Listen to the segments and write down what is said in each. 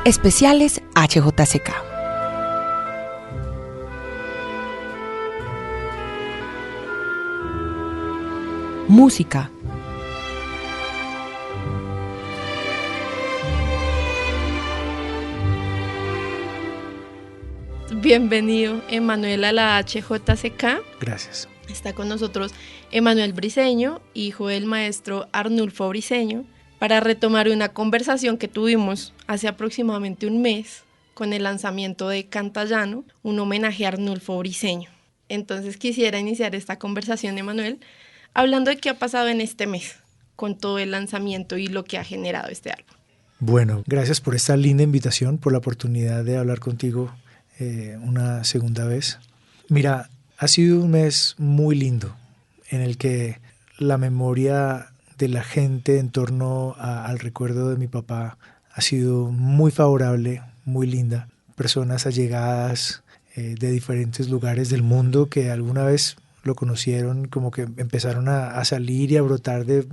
Especiales HJCK. Música. Bienvenido, Emanuel, a la HJCK. Gracias. Está con nosotros Emanuel Briceño, hijo del maestro Arnulfo Briceño, para retomar una conversación que tuvimos hace aproximadamente un mes con el lanzamiento de Cantallano, un homenaje a Arnulfo Briceño. Entonces quisiera iniciar esta conversación, Emanuel, hablando de qué ha pasado en este mes con todo el lanzamiento y lo que ha generado este álbum. Bueno, gracias por esta linda invitación, por la oportunidad de hablar contigo una segunda vez. Mira, ha sido un mes muy lindo en el que la memoria de la gente en torno al recuerdo de mi papá ha sido muy favorable, muy linda. Personas allegadas de diferentes lugares del mundo que alguna vez lo conocieron, como que empezaron a salir y a brotar de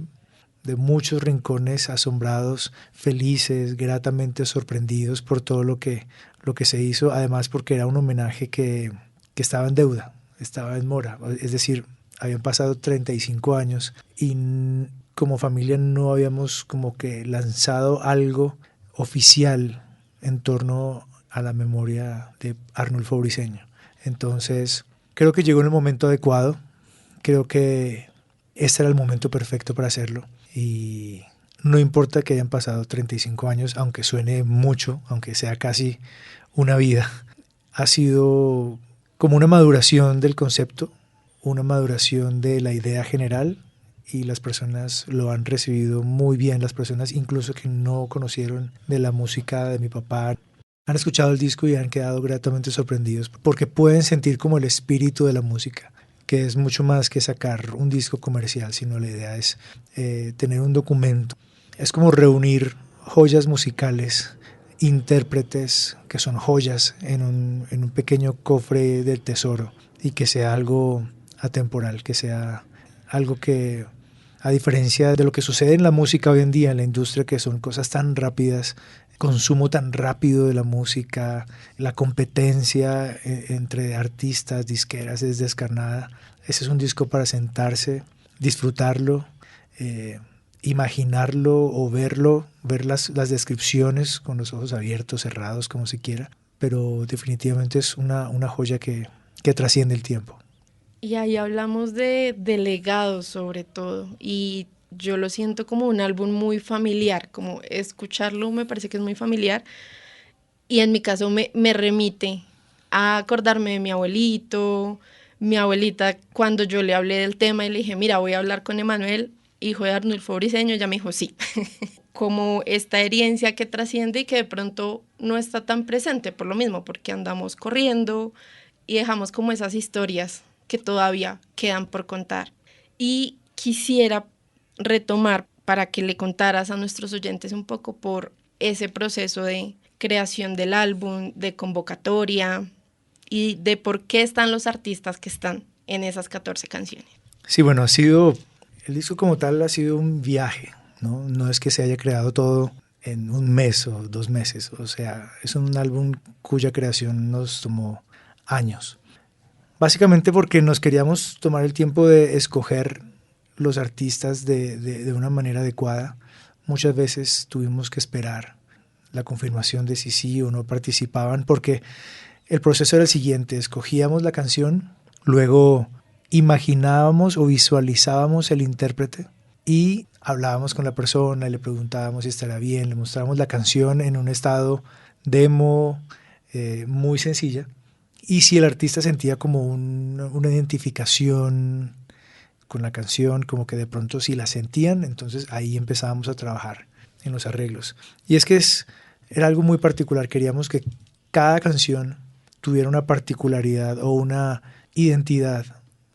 muchos rincones, asombrados, felices, gratamente sorprendidos por todo lo que se hizo, además porque era un homenaje que estaba en deuda, estaba en mora, es decir, habían pasado 35 años y como familia no habíamos como que lanzado algo oficial en torno a la memoria de Arnulfo Briceño. Entonces, creo que llegó en el momento adecuado, creo que este era el momento perfecto para hacerlo y no importa que hayan pasado 35 años, aunque suene mucho, aunque sea casi una vida, ha sido como una maduración del concepto, una maduración de la idea general y las personas lo han recibido muy bien, las personas incluso que no conocieron de la música de mi papá han escuchado el disco y han quedado gratamente sorprendidos porque pueden sentir como el espíritu de la música, que es mucho más que sacar un disco comercial, sino la idea es tener un documento. Es como reunir joyas musicales, intérpretes que son joyas en un pequeño cofre del tesoro y que sea algo atemporal, que sea algo que, a diferencia de lo que sucede en la música hoy en día, en la industria, que son cosas tan rápidas, consumo tan rápido de la música, la competencia entre artistas, disqueras es descarnada. Ese es un disco para sentarse, disfrutarlo, imaginarlo o verlo, ver las descripciones con los ojos abiertos, cerrados, como se quiera, pero definitivamente es una joya que trasciende el tiempo. Y ahí hablamos de legados sobre todo, y yo lo siento como un álbum muy familiar, como escucharlo me parece que es muy familiar, y en mi caso me remite a acordarme de mi abuelito, mi abuelita, cuando yo le hablé del tema y le dije, mira, voy a hablar con Emanuel, hijo de Arnulfo Briceño, ella me dijo sí, como esta herencia que trasciende y que de pronto no está tan presente por lo mismo, porque andamos corriendo y dejamos como esas historias que todavía quedan por contar. Y quisiera retomar para que le contaras a nuestros oyentes un poco por ese proceso de creación del álbum, de convocatoria y de por qué están los artistas que están en esas 14 canciones. Sí, bueno, el disco como tal ha sido un viaje, ¿no? No es que se haya creado todo en un mes o 2 meses, o sea, es un álbum cuya creación nos tomó años. Básicamente porque nos queríamos tomar el tiempo de escoger los artistas de una manera adecuada. Muchas veces tuvimos que esperar la confirmación de si sí o no participaban, porque el proceso era el siguiente: escogíamos la canción, luego imaginábamos o visualizábamos el intérprete y hablábamos con la persona y le preguntábamos si estará bien, le mostrábamos la canción en un estado demo muy sencilla. Y si el artista sentía como una identificación con la canción, como que de pronto si la sentían, entonces ahí empezábamos a trabajar en los arreglos. Y es que era algo muy particular, queríamos que cada canción tuviera una particularidad o una identidad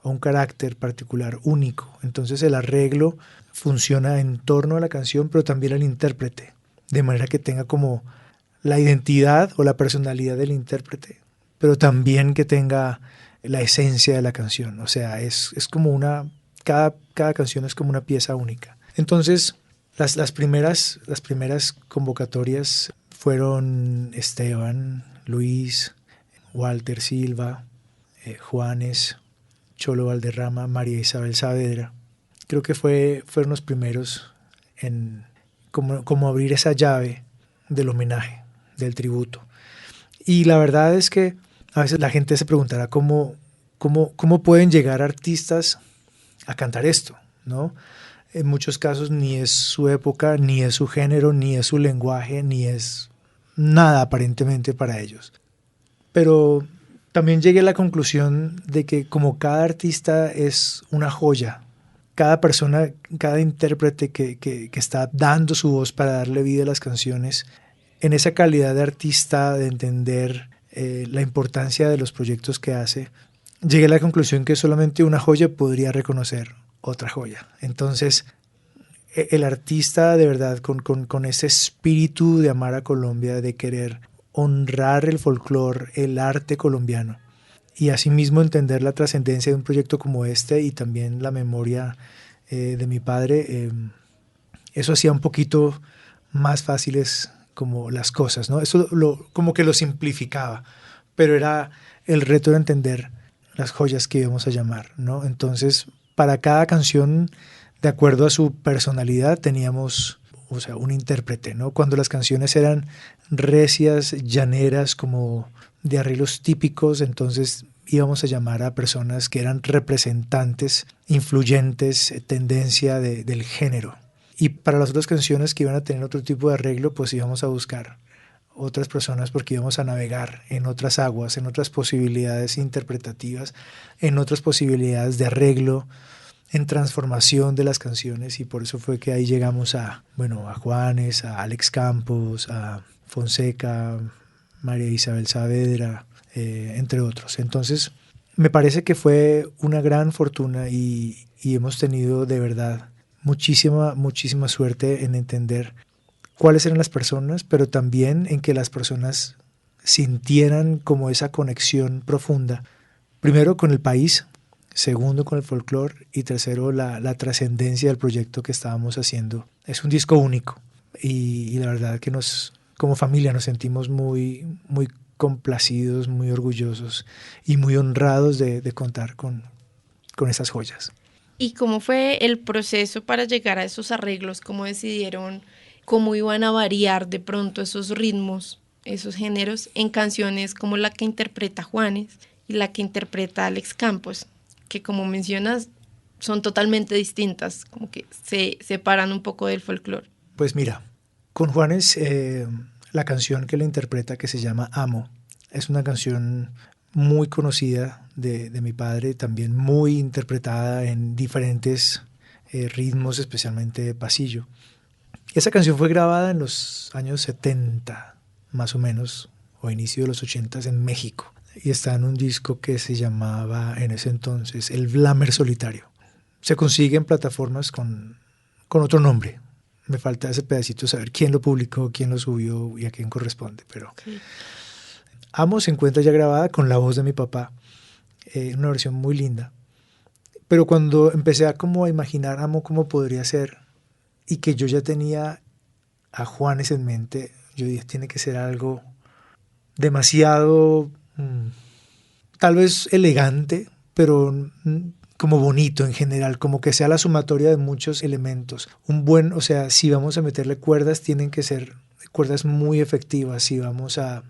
o un carácter particular, único. Entonces el arreglo funciona en torno a la canción, pero también al intérprete, de manera que tenga como la identidad o la personalidad del intérprete, pero también que tenga la esencia de la canción. O sea, es como cada canción es como una pieza única. Entonces, las primeras convocatorias fueron Esteban, Luis, Walter Silva, Juanes, Cholo Valderrama, María Isabel Saavedra. Creo que fueron los primeros en como abrir esa llave del homenaje, del tributo. Y la verdad es que a veces la gente se preguntará cómo pueden llegar artistas a cantar esto, ¿no? En muchos casos ni es su época, ni es su género, ni es su lenguaje, ni es nada aparentemente para ellos. Pero también llegué a la conclusión de que como cada artista es una joya, cada persona, cada intérprete que está dando su voz para darle vida a las canciones, en esa calidad de artista, de entender la importancia de los proyectos que hace, llegué a la conclusión que solamente una joya podría reconocer otra joya. Entonces, el artista de verdad con ese espíritu de amar a Colombia, de querer honrar el folclore, el arte colombiano, y asimismo entender la trascendencia de un proyecto como este y también la memoria de mi padre, eso hacía un poquito más fáciles como las cosas, ¿no? Eso como que lo simplificaba, pero el reto era entender las joyas que íbamos a llamar, ¿no? Entonces, para cada canción, de acuerdo a su personalidad, teníamos, o sea, un intérprete, ¿no? Cuando las canciones eran recias, llaneras, como de arreglos típicos, entonces íbamos a llamar a personas que eran representantes, influyentes, tendencia del género. Y para las otras canciones que iban a tener otro tipo de arreglo, pues íbamos a buscar otras personas porque íbamos a navegar en otras aguas, en otras posibilidades interpretativas, en otras posibilidades de arreglo, en transformación de las canciones, y por eso fue que ahí llegamos a Juanes, a Alex Campos, a Fonseca, María Isabel Saavedra, entre otros. Entonces, me parece que fue una gran fortuna y hemos tenido de verdad muchísima suerte en entender cuáles eran las personas, pero también en que las personas sintieran como esa conexión profunda, primero con el país, segundo con el folclore y tercero la trascendencia del proyecto que estábamos haciendo. Es un disco único y la verdad que como familia nos sentimos muy complacidos, muy orgullosos y muy honrados de contar con esas joyas. ¿Y cómo fue el proceso para llegar a esos arreglos? ¿Cómo decidieron cómo iban a variar de pronto esos ritmos, esos géneros en canciones como la que interpreta Juanes y la que interpreta Alex Campos, que como mencionas son totalmente distintas, como que se separan un poco del folclore? Pues mira, con Juanes la canción que le interpreta, que se llama Amo, es una canción muy conocida de mi padre, también muy interpretada en diferentes ritmos, especialmente pasillo. Esa canción fue grabada en los años 70, más o menos, o inicio de los 80 en México, y está en un disco que se llamaba en ese entonces El Blamer Solitario. Se consigue en plataformas con otro nombre. Me falta ese pedacito de saber quién lo publicó, quién lo subió y a quién corresponde, pero okay. Amo se encuentra ya grabada con la voz de mi papá, una versión muy linda. Pero cuando empecé a imaginar Amo cómo podría ser y que yo ya tenía a Juanes en mente, yo dije, tiene que ser algo demasiado, tal vez elegante, pero como bonito en general, como que sea la sumatoria de muchos elementos. O sea, si vamos a meterle cuerdas, tienen que ser cuerdas muy efectivas. Si vamos a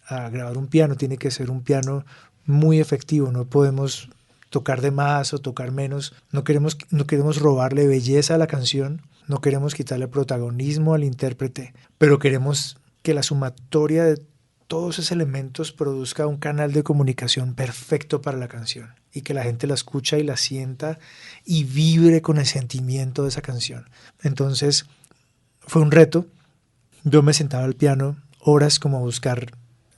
grabar un piano, tiene que ser un piano muy efectivo, no podemos tocar de más o tocar menos, no queremos robarle belleza a la canción, no queremos quitarle protagonismo al intérprete, pero queremos que la sumatoria de todos esos elementos produzca un canal de comunicación perfecto para la canción y que la gente la escucha y la sienta y vibre con el sentimiento de esa canción. Entonces fue un reto. Yo me sentaba al piano horas como a buscar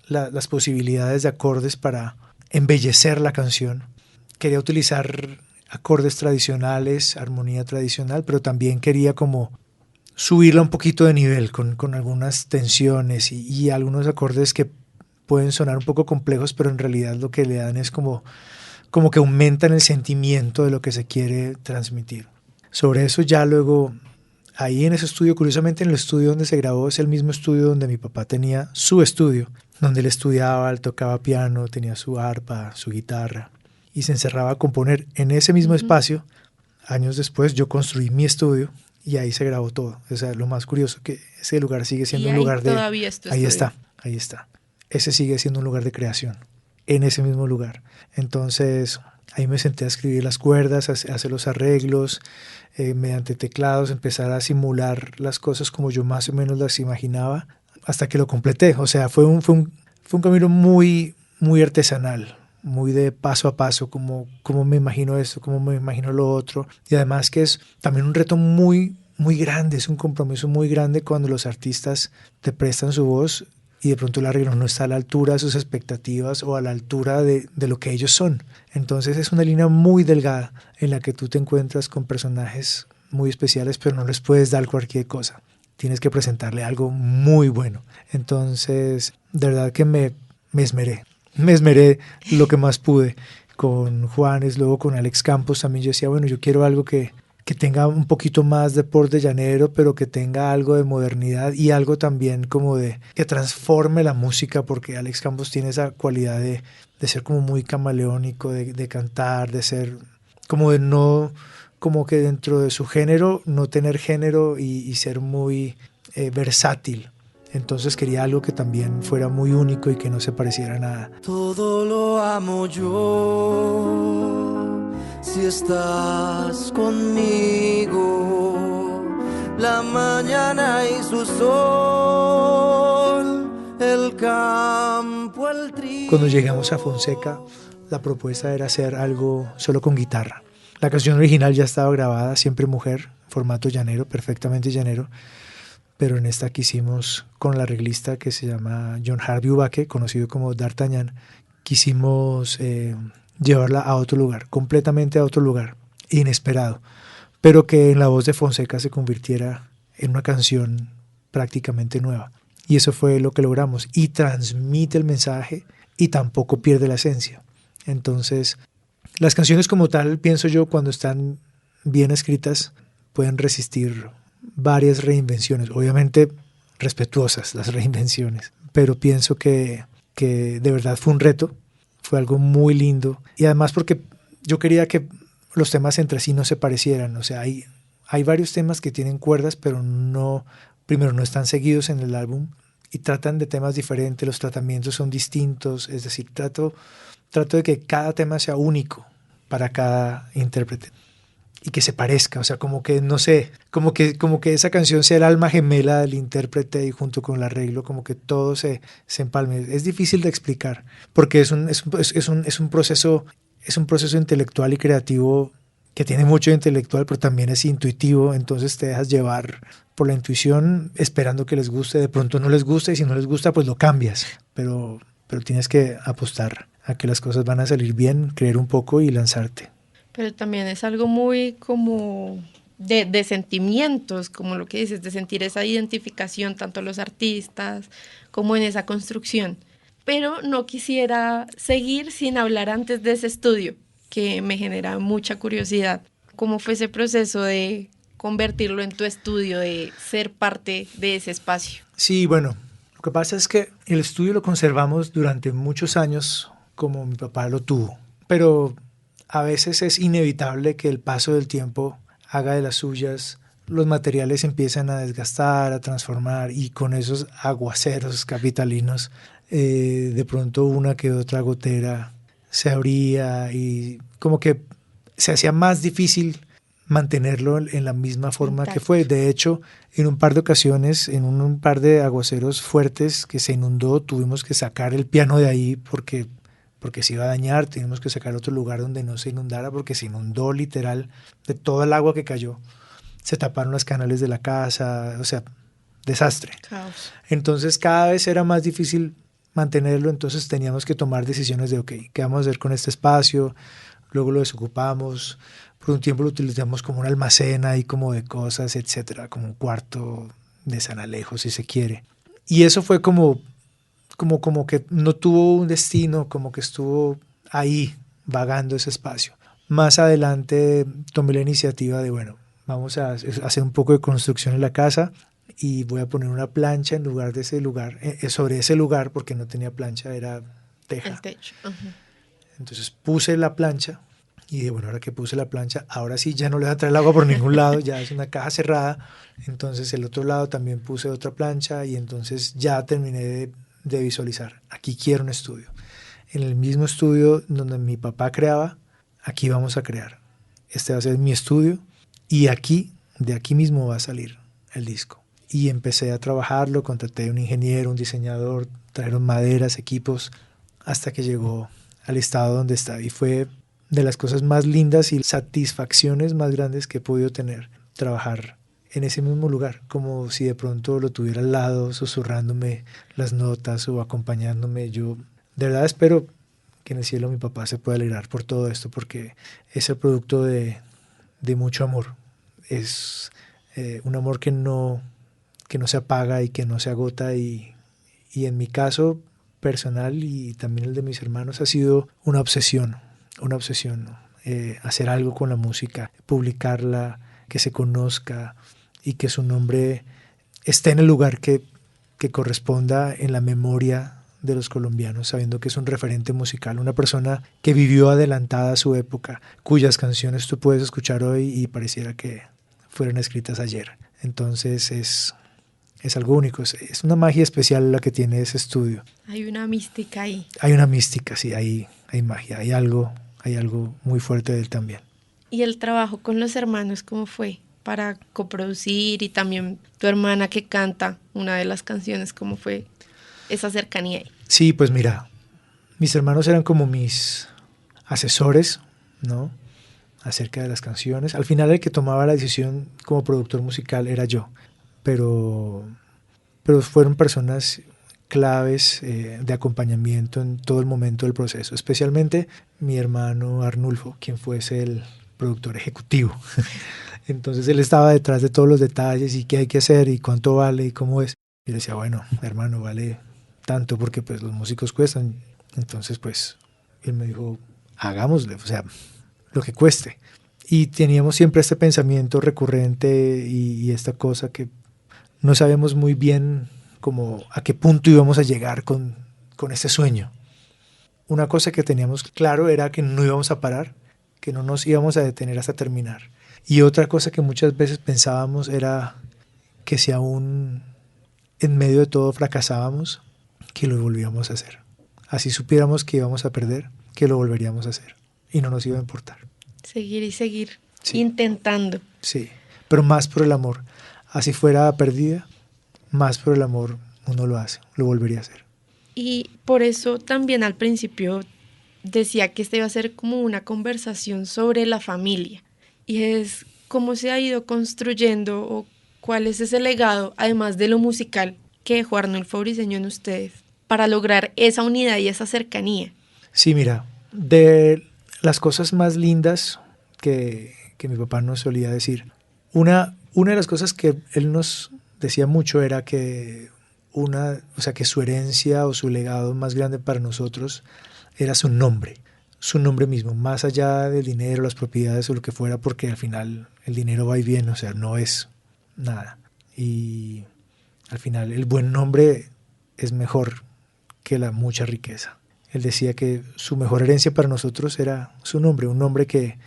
las posibilidades de acordes para embellecer la canción. Quería utilizar acordes tradicionales, armonía tradicional, pero también quería como subirla un poquito de nivel con algunas tensiones y algunos acordes que pueden sonar un poco complejos, pero en realidad lo que le dan es como que aumentan el sentimiento de lo que se quiere transmitir. Sobre eso ya luego ahí en ese estudio, curiosamente en el estudio donde se grabó, es el mismo estudio donde mi papá tenía su estudio, donde él estudiaba, él tocaba piano, tenía su arpa, su guitarra, y se encerraba a componer. En ese mismo espacio, años después, yo construí mi estudio y ahí se grabó todo. O sea, lo más curioso que ese lugar sigue siendo Y un ahí lugar de... todavía es tu Ahí estudio. está, ahí está. Ese sigue siendo un lugar de creación, en ese mismo lugar. Entonces, ahí me senté a escribir las cuerdas, a hacer los arreglos, mediante teclados, empezar a simular las cosas como yo más o menos las imaginaba, hasta que lo completé. O sea, fue un camino muy, muy artesanal, muy de paso a paso, como me imagino esto, como me imagino lo otro. Y además que es también un reto muy, muy grande, es un compromiso muy grande cuando los artistas te prestan su voz y de pronto el arreglo no está a la altura de sus expectativas o a la altura de lo que ellos son. Entonces es una línea muy delgada en la que tú te encuentras con personajes muy especiales, pero no les puedes dar cualquier cosa. Tienes que presentarle algo muy bueno. Entonces, de verdad que me esmeré. Me esmeré lo que más pude con Juanes, luego con Alex Campos también. Yo decía, bueno, yo quiero algo que tenga un poquito más de porte llanero, pero que tenga algo de modernidad y algo también como de que transforme la música, porque Alex Campos tiene esa cualidad de ser como muy camaleónico, de cantar, de ser como de no, como que dentro de su género, no tener género y ser muy versátil. Entonces quería algo que también fuera muy único y que no se pareciera a nada. Todo lo amo yo, si estás conmigo, la mañana y su sol, el campo, el trigo. Cuando llegamos a Fonseca, la propuesta era hacer algo solo con guitarra. La canción original ya estaba grabada, Siempre Mujer, formato llanero, perfectamente llanero, pero en esta quisimos, con la arreglista que se llama John Harvey Ubaque, conocido como D'Artagnan, quisimos llevarla a otro lugar, completamente a otro lugar, inesperado, pero que en la voz de Fonseca se convirtiera en una canción prácticamente nueva. Y eso fue lo que logramos, y transmite el mensaje y tampoco pierde la esencia. Entonces, las canciones como tal, pienso yo, cuando están bien escritas, pueden resistir varias reinvenciones, obviamente respetuosas las reinvenciones, pero pienso que de verdad fue un reto, fue algo muy lindo, y además porque yo quería que los temas entre sí no se parecieran. O sea, hay varios temas que tienen cuerdas, pero no, primero no están seguidos en el álbum y tratan de temas diferentes, los tratamientos son distintos, es decir, trato de que cada tema sea único para cada intérprete y que se parezca, o sea, como que, no sé, como que esa canción sea el alma gemela del intérprete y junto con el arreglo, como que todo se empalme. Es difícil de explicar, porque es un proceso intelectual y creativo que tiene mucho de intelectual, pero también es intuitivo, entonces te dejas llevar por la intuición esperando que les guste, de pronto no les gusta y si no les gusta pues lo cambias, pero tienes que apostar a que las cosas van a salir bien, creer un poco y lanzarte. Pero también es algo muy como de sentimientos, como lo que dices, de sentir esa identificación, tanto los artistas como en esa construcción. Pero no quisiera seguir sin hablar antes de ese estudio, que me genera mucha curiosidad. ¿Cómo fue ese proceso de convertirlo en tu estudio, de ser parte de ese espacio? Sí, bueno, lo que pasa es que el estudio lo conservamos durante muchos años como mi papá lo tuvo, pero a veces es inevitable que el paso del tiempo haga de las suyas, los materiales empiezan a desgastar, a transformar y con esos aguaceros capitalinos, de pronto una que otra gotera se abría y como que se hacía más difícil mantenerlo en la misma forma Intacto. que fue. De hecho, en un par de ocasiones, en un par de aguaceros fuertes que se inundó, tuvimos que sacar el piano de ahí porque se iba a dañar, tuvimos que sacar otro lugar donde no se inundara porque se inundó literal de toda el agua que cayó. Se taparon los canales de la casa, o sea, desastre. Caos. Entonces cada vez era más difícil mantenerlo, entonces teníamos que tomar decisiones de, ok, ¿qué vamos a hacer con este espacio? Luego lo desocupamos, por un tiempo lo utilizamos como un almacén ahí como de cosas, etcétera, como un cuarto de San Alejo, si se quiere. Y eso fue como que no tuvo un destino, como que estuvo ahí vagando ese espacio. Más adelante tomé la iniciativa de, bueno, vamos a hacer un poco de construcción en la casa y voy a poner una plancha en lugar de ese lugar, sobre ese lugar, porque no tenía plancha, era teja. El techo. Ajá. Entonces puse la plancha y dije, bueno, ahora que puse la plancha, ahora sí ya no le va a traer el agua por ningún lado, ya es una caja cerrada. Entonces el otro lado también puse otra plancha y entonces ya terminé de visualizar. Aquí quiero un estudio. En el mismo estudio donde mi papá creaba, aquí vamos a crear. Este va a ser mi estudio y aquí, de aquí mismo va a salir el disco. Y empecé a trabajarlo, contraté a un ingeniero, un diseñador, trajeron maderas, equipos, hasta que llegó al estado donde está. Y fue de las cosas más lindas y satisfacciones más grandes que he podido tener, trabajar en ese mismo lugar, como si de pronto lo tuviera al lado, susurrándome las notas o acompañándome. Yo de verdad espero que en el cielo mi papá se pueda alegrar por todo esto, porque es el producto de mucho amor. Es un amor que no se apaga y que no se agota, y en mi caso personal y también el de mis hermanos ha sido una obsesión, ¿no? Hacer algo con la música, publicarla, que se conozca y que su nombre esté en el lugar que corresponda en la memoria de los colombianos, sabiendo que es un referente musical, una persona que vivió adelantada a su época, cuyas canciones tú puedes escuchar hoy y pareciera que fueron escritas ayer. Entonces es algo único, es una magia especial la que tiene ese estudio. Hay una mística ahí. Hay una mística, sí, hay magia, hay algo muy fuerte de él también. ¿Y el trabajo con los hermanos cómo fue para coproducir? Y también tu hermana que canta una de las canciones, ¿cómo fue esa cercanía ahí? Sí, pues mira, mis hermanos eran como mis asesores, ¿no? Acerca de las canciones. Al final el que tomaba la decisión como productor musical era yo, pero fueron personas claves de acompañamiento en todo el momento del proceso, especialmente mi hermano Arnulfo, quien fuese el productor ejecutivo. Entonces él estaba detrás de todos los detalles y qué hay que hacer y cuánto vale y cómo es. Y yo decía, bueno, hermano, vale tanto porque pues los músicos cuestan. Entonces pues él me dijo, hagámosle, o sea, lo que cueste. Y teníamos siempre este pensamiento recurrente y esta cosa que no sabíamos muy bien como a qué punto íbamos a llegar con ese sueño. Una cosa que teníamos claro era que no íbamos a parar, que no nos íbamos a detener hasta terminar. Y otra cosa que muchas veces pensábamos era que si aún en medio de todo fracasábamos, que lo volvíamos a hacer. Así supiéramos que íbamos a perder, que lo volveríamos a hacer. Y no nos iba a importar. Seguir y seguir, sí. Intentando. Sí, pero más por el amor. Así fuera perdida, más por el amor uno lo hace, lo volvería a hacer. Y por eso también al principio decía que esta iba a ser como una conversación sobre la familia. Y es cómo se ha ido construyendo o cuál es ese legado, además de lo musical, que dejó Arnulfo Briceño en ustedes para lograr esa unidad y esa cercanía. Sí, mira, de las cosas más lindas que mi papá nos solía decir, una de las cosas que él nos decía mucho era que que su herencia o su legado más grande para nosotros era su nombre mismo, más allá del dinero, las propiedades o lo que fuera, porque al final el dinero va y viene, o sea, no es nada. Y al final el buen nombre es mejor que la mucha riqueza. Él decía que su mejor herencia para nosotros era su nombre, un nombre que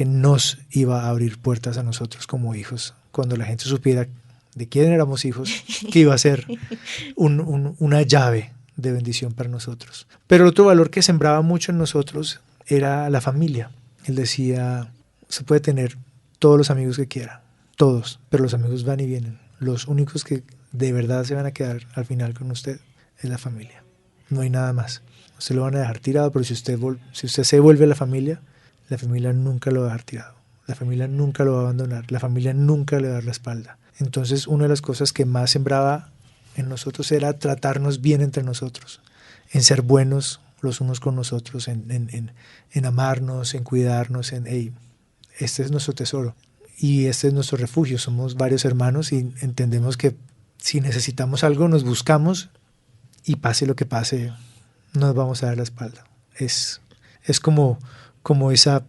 nos iba a abrir puertas a nosotros como hijos. Cuando la gente supiera de quién éramos hijos, que iba a ser una llave de bendición para nosotros. Pero el otro valor que sembraba mucho en nosotros era la familia. Él decía, se puede tener todos los amigos que quiera, todos, pero los amigos van y vienen. Los únicos que de verdad se van a quedar al final con usted es la familia. No hay nada más. Usted lo van a dejar tirado, pero si usted se vuelve a la familia nunca lo va a dejar tirado. La familia nunca lo va a abandonar. La familia nunca le va a dar la espalda. Entonces, una de las cosas que más sembraba en nosotros era tratarnos bien entre nosotros, en ser buenos los unos con nosotros, en amarnos, en cuidarnos, este es nuestro tesoro y este es nuestro refugio. Somos varios hermanos y entendemos que si necesitamos algo nos buscamos y pase lo que pase, nos vamos a dar la espalda. Es como esa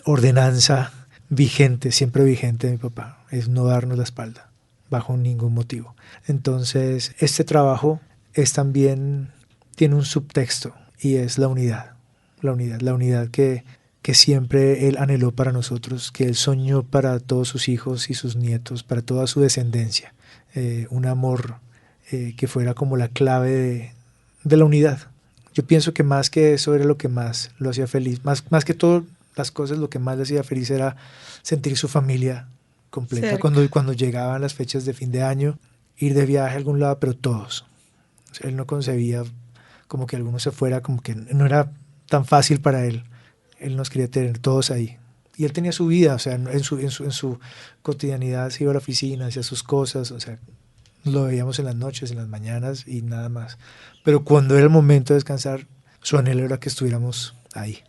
ordenanza vigente, siempre vigente de mi papá, es no darnos la espalda bajo ningún motivo. Entonces, este trabajo es también, tiene un subtexto y es la unidad que siempre él anheló para nosotros, que él soñó para todos sus hijos y sus nietos, para toda su descendencia. Un amor que fuera como la clave de la unidad. Yo pienso que más que eso era lo que más lo hacía feliz. Más que todas las cosas, lo que más le hacía feliz era sentir su familia completa. Cuando llegaban las fechas de fin de año, ir de viaje a algún lado, pero todos. O sea, él no concebía como que alguno se fuera, como que no era tan fácil para él. Él nos quería tener todos ahí. Y él tenía su vida, o sea, en su cotidianidad se iba a la oficina, hacía sus cosas, o sea, lo veíamos en las noches, en las mañanas y nada más. Pero cuando era el momento de descansar, su anhelo era que estuviéramos ahí,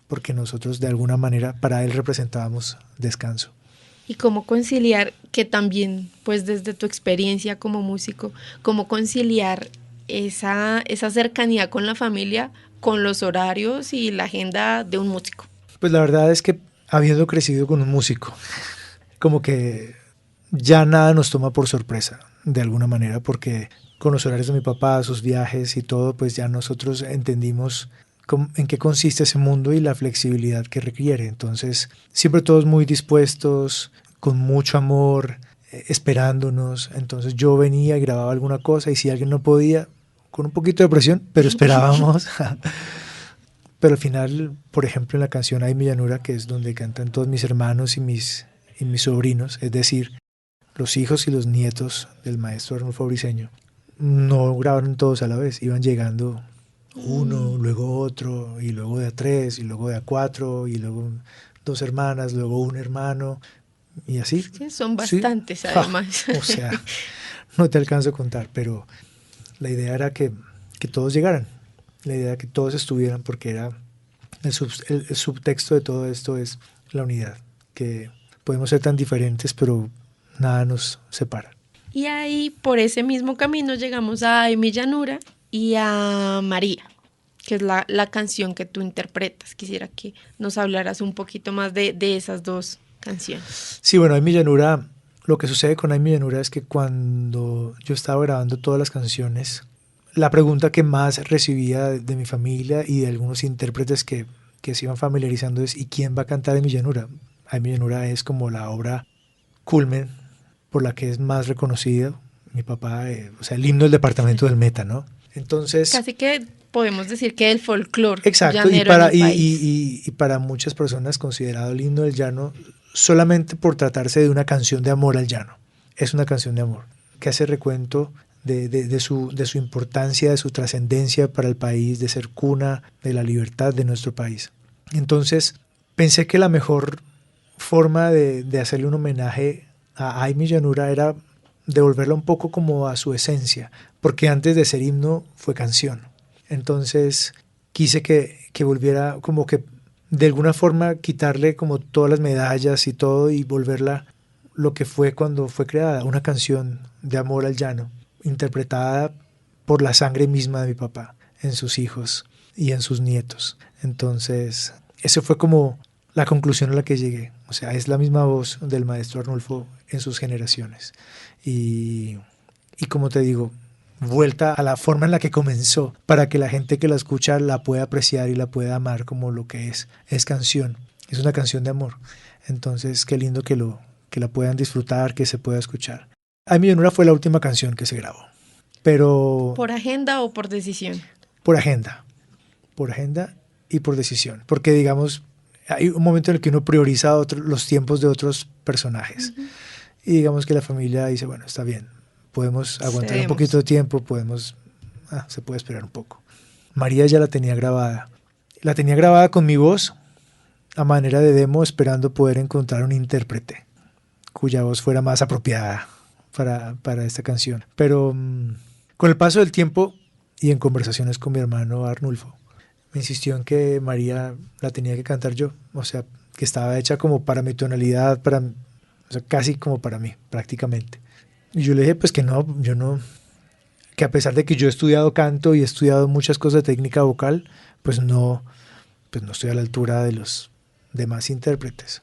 porque nosotros de alguna manera para él representábamos descanso. Y cómo conciliar, que también, pues desde tu experiencia como músico, cómo conciliar esa cercanía con la familia, con los horarios y la agenda de un músico. Pues la verdad es que habiendo crecido con un músico, como que ya nada nos toma por sorpresa, de alguna manera, porque con los horarios de mi papá, sus viajes y todo, pues ya nosotros entendimos en qué consiste ese mundo y la flexibilidad que requiere. Entonces, siempre todos muy dispuestos, con mucho amor, esperándonos. Entonces yo venía y grababa alguna cosa y si alguien no podía, con un poquito de presión, pero esperábamos. Pero al final, por ejemplo, en la canción Ay mi llanura, que es donde cantan todos mis hermanos y mis sobrinos, es decir, los hijos y los nietos del maestro Arnulfo Briceño, no grabaron todos a la vez, iban llegando uno, luego otro, y luego de a tres, y luego de a cuatro, y luego dos hermanas, luego un hermano, y así. Sí, son bastantes, ¿sí? Además. O sea, no te alcanzo a contar, pero la idea era que todos llegaran, la idea era que todos estuvieran, porque era el subtexto de todo esto es la unidad, que podemos ser tan diferentes, pero nada nos separa. Y ahí, por ese mismo camino, llegamos a Ay mi llanura y a María, que es la canción que tú interpretas. Quisiera que nos hablaras un poquito más de esas dos canciones. Sí, bueno, Ay mi llanura, lo que sucede con Ay mi llanura es que cuando yo estaba grabando todas las canciones, la pregunta que más recibía de mi familia y de algunos intérpretes que se iban familiarizando es ¿y quién va a cantar Ay mi llanura? Ay mi llanura es como la obra culmen por la que es más reconocido mi papá, o sea, el himno del departamento del Meta, ¿no? Entonces, casi que podemos decir que el folclore. Exacto, y para muchas personas considerado el himno del llano solamente por tratarse de una canción de amor al llano. Es una canción de amor que hace recuento de su importancia, de su trascendencia para el país, de ser cuna de la libertad de nuestro país. Entonces, pensé que la mejor forma de hacerle un homenaje a Ay mi llanura era devolverla un poco como a su esencia, porque antes de ser himno fue canción. Entonces quise que volviera como que de alguna forma quitarle como todas las medallas y todo y volverla lo que fue cuando fue creada, una canción de amor al llano, interpretada por la sangre misma de mi papá, en sus hijos y en sus nietos. Entonces, eso fue como la conclusión a la que llegué. O sea, es la misma voz del maestro Arnulfo en sus generaciones. Y como te digo, vuelta a la forma en la que comenzó, para que la gente que la escucha la pueda apreciar y la pueda amar como lo que es canción. Es una canción de amor. Entonces, qué lindo que la puedan disfrutar, que se pueda escuchar. Ay mi llanura fue la última canción que se grabó. Pero ¿por agenda o por decisión? Por agenda y por decisión. Porque, digamos, hay un momento en el que uno prioriza los tiempos de otros personajes. Uh-huh. Y digamos que la familia dice, bueno, está bien, podemos aguantar un poquito de tiempo, se puede esperar un poco. María ya la tenía grabada. La tenía grabada con mi voz a manera de demo, esperando poder encontrar un intérprete cuya voz fuera más apropiada para esta canción. Pero con el paso del tiempo y en conversaciones con mi hermano Arnulfo, me insistió en que María la tenía que cantar yo, o sea, que estaba hecha como para mi tonalidad, o sea, casi como para mí, prácticamente. Y yo le dije, pues que no, que a pesar de que yo he estudiado canto y he estudiado muchas cosas de técnica vocal, pues no estoy a la altura de los demás intérpretes.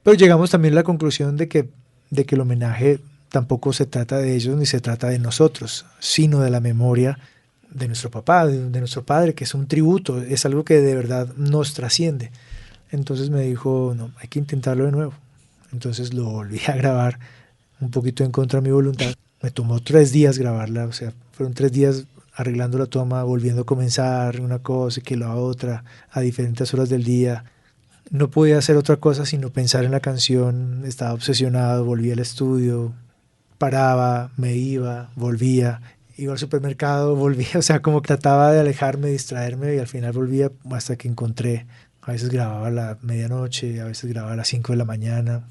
Pero llegamos también a la conclusión de que el homenaje tampoco se trata de ellos ni se trata de nosotros, sino de la memoria de nuestro papá, de nuestro padre, que es un tributo, es algo que de verdad nos trasciende. Entonces me dijo, no, hay que intentarlo de nuevo. Entonces lo volví a grabar un poquito en contra de mi voluntad. Me tomó 3 días grabarla, o sea, fueron 3 días arreglando la toma, volviendo a comenzar una cosa y que la otra, a diferentes horas del día. No podía hacer otra cosa sino pensar en la canción, estaba obsesionado, volvía al estudio, paraba, me iba, volvía, iba al supermercado, volvía, o sea, como que trataba de alejarme, distraerme y al final volvía hasta que encontré. A veces grababa a la medianoche, a veces grababa a las 5 de la mañana,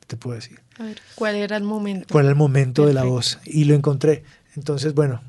te puedo decir. A ver, ¿cuál era el momento? ¿Cuál era el momento de la Perfecto. voz? Y lo encontré. Entonces, bueno,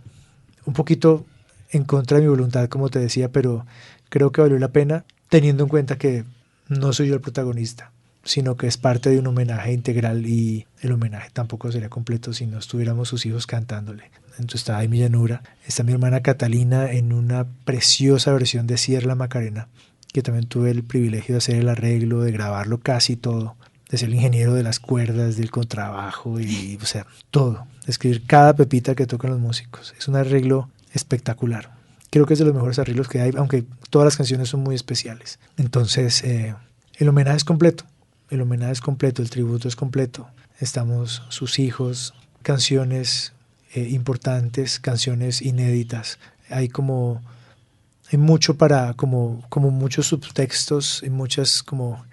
un poquito en contra de mi voluntad, como te decía, pero creo que valió la pena, teniendo en cuenta que no soy yo el protagonista, sino que es parte de un homenaje integral y el homenaje tampoco sería completo si no estuviéramos sus hijos cantándole. Entonces está Aimee Llanura, está mi hermana Catalina en una preciosa versión de Cierra la Macarena, que también tuve el privilegio de hacer el arreglo, de grabarlo casi todo, de ser el ingeniero de las cuerdas, del contrabajo y, o sea, todo, de escribir cada pepita que tocan los músicos. Es un arreglo espectacular. Creo que es de los mejores arreglos que hay, aunque todas las canciones son muy especiales. Entonces, el homenaje es completo, el tributo es completo. Estamos sus hijos, canciones importantes, canciones inéditas. Hay mucho como muchos subtextos y muchas como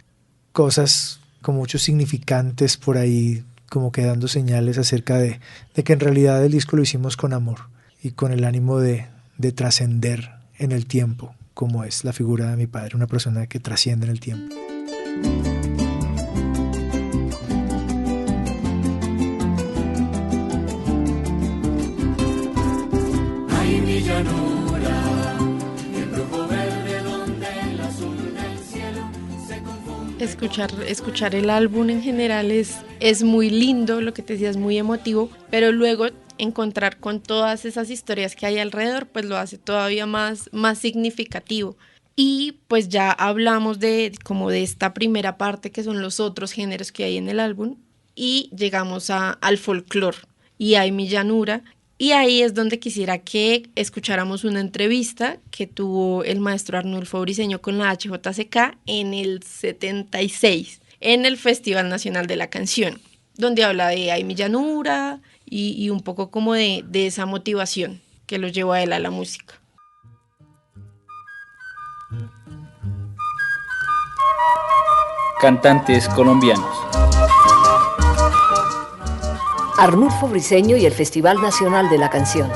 cosas, como muchos significantes por ahí, como que dando señales acerca de que en realidad el disco lo hicimos con amor y con el ánimo de trascender en el tiempo, como es la figura de mi padre, una persona que trasciende en el tiempo. Ay, mi llanura, el rojo verde donde el azul del cielo se confunde. Escuchar el álbum en general es muy lindo, lo que te decía es muy emotivo, pero luego encontrar con todas esas historias que hay alrededor, pues lo hace todavía más significativo. Y pues ya hablamos como de esta primera parte que son los otros géneros que hay en el álbum y llegamos al folclore y a Aimee Llanura. Y ahí es donde quisiera que escucháramos una entrevista que tuvo el maestro Arnulfo Briceño con la HJCK en el 76, en el Festival Nacional de la Canción, donde habla de Aimee Llanura y un poco como de esa motivación que lo llevó a él a la música. Cantantes colombianos. Arnulfo Briceño y el Festival Nacional de la Canción.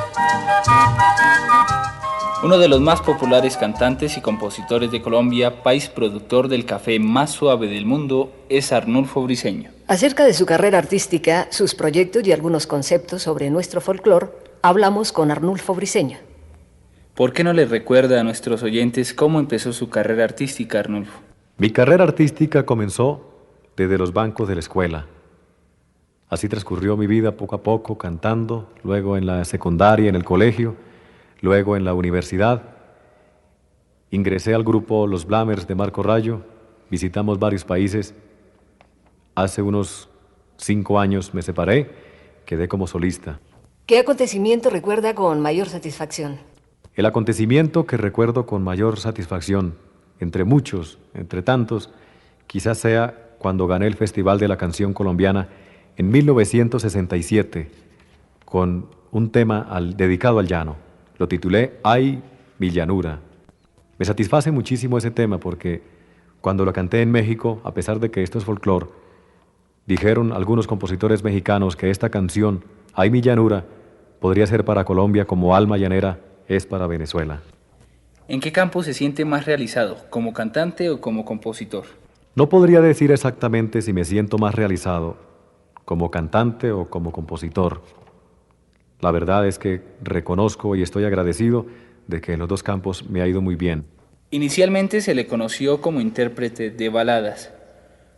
Uno de los más populares cantantes y compositores de Colombia, país productor del café más suave del mundo, es Arnulfo Briceño. Acerca de su carrera artística, sus proyectos y algunos conceptos sobre nuestro folclore, hablamos con Arnulfo Briceño. ¿Por qué no le recuerda a nuestros oyentes cómo empezó su carrera artística, Arnulfo? Mi carrera artística comenzó desde los bancos de la escuela. Así transcurrió mi vida poco a poco, cantando, luego en la secundaria, en el colegio, luego en la universidad. Ingresé al grupo Los Blamers de Marco Rayo, visitamos varios países. Hace unos 5 años me separé, quedé como solista. ¿Qué acontecimiento recuerda con mayor satisfacción? El acontecimiento que recuerdo con mayor satisfacción, entre muchos, entre tantos, quizás sea cuando gané el Festival de la Canción Colombiana en 1967, con un tema dedicado al llano. Lo titulé Ay, mi llanura. Me satisface muchísimo ese tema porque cuando lo canté en México, a pesar de que esto es folclore, dijeron algunos compositores mexicanos que esta canción, Ay, mi llanura, podría ser para Colombia como Alma Llanera es para Venezuela. ¿En qué campo se siente más realizado, como cantante o como compositor? No podría decir exactamente si me siento más realizado como cantante o como compositor. La verdad es que reconozco y estoy agradecido de que en los dos campos me ha ido muy bien. Inicialmente se le conoció como intérprete de baladas.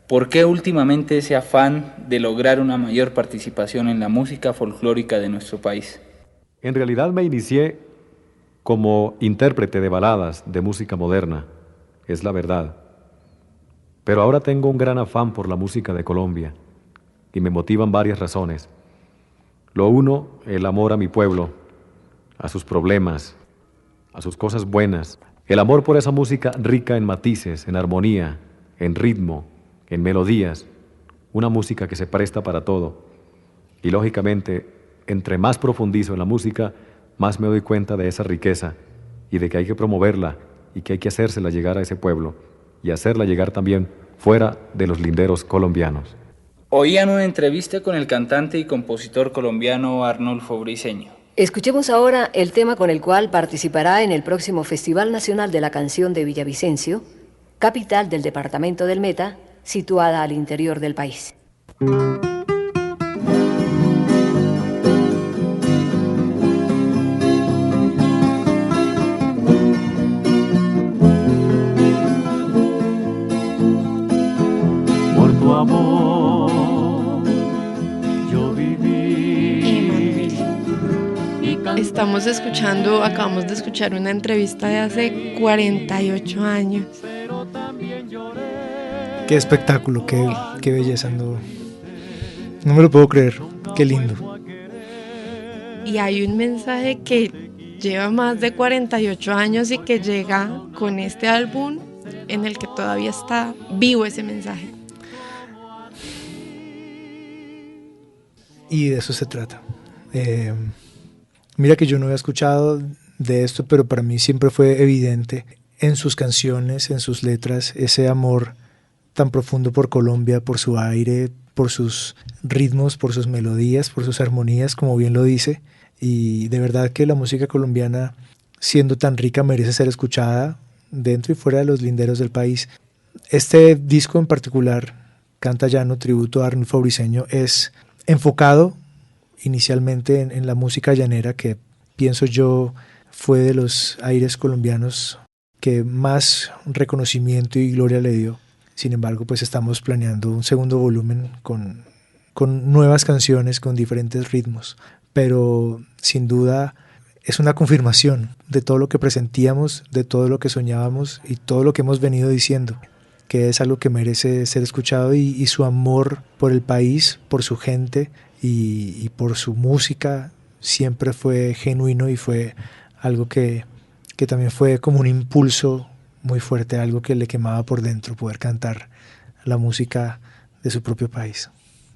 ¿Por qué últimamente ese afán de lograr una mayor participación en la música folclórica de nuestro país? En realidad me inicié como intérprete de baladas de música moderna, es la verdad. Pero ahora tengo un gran afán por la música de Colombia y me motivan varias razones. Lo uno, el amor a mi pueblo, a sus problemas, a sus cosas buenas. El amor por esa música rica en matices, en armonía, en ritmo, en melodías. Una música que se presta para todo. Y lógicamente, entre más profundizo en la música, más me doy cuenta de esa riqueza y de que hay que promoverla y que hay que hacérsela llegar a ese pueblo y hacerla llegar también fuera de los linderos colombianos. Oían una entrevista con el cantante y compositor colombiano Arnulfo Briceño. Escuchemos ahora el tema con el cual participará en el próximo Festival Nacional de la Canción de Villavicencio, capital del departamento del Meta, situada al interior del país. Por tu amor yo viví. Acabamos de escuchar una entrevista de hace 48 años. Qué espectáculo, qué belleza, no me lo puedo creer, qué lindo. Y hay un mensaje que lleva más de 48 años y que llega con este álbum en el que todavía está vivo ese mensaje. Y de eso se trata. Mira que yo no había escuchado de esto, pero para mí siempre fue evidente en sus canciones, en sus letras, ese amor tan profundo por Colombia, por su aire, por sus ritmos, por sus melodías, por sus armonías, como bien lo dice. Y de verdad que la música colombiana, siendo tan rica, merece ser escuchada dentro y fuera de los linderos del país. Este disco en particular, Canta Llano, tributo a Arnulfo Briceño, es enfocado inicialmente en la música llanera, que pienso yo fue de los aires colombianos que más reconocimiento y gloria le dio. Sin embargo, pues estamos planeando un segundo volumen con nuevas canciones, con diferentes ritmos, pero sin duda es una confirmación de todo lo que presentíamos, de todo lo que soñábamos y todo lo que hemos venido diciendo, que es algo que merece ser escuchado, y su amor por el país, por su gente y por su música siempre fue genuino, y fue algo que también fue como un impulso muy fuerte, algo que le quemaba por dentro, poder cantar la música de su propio país.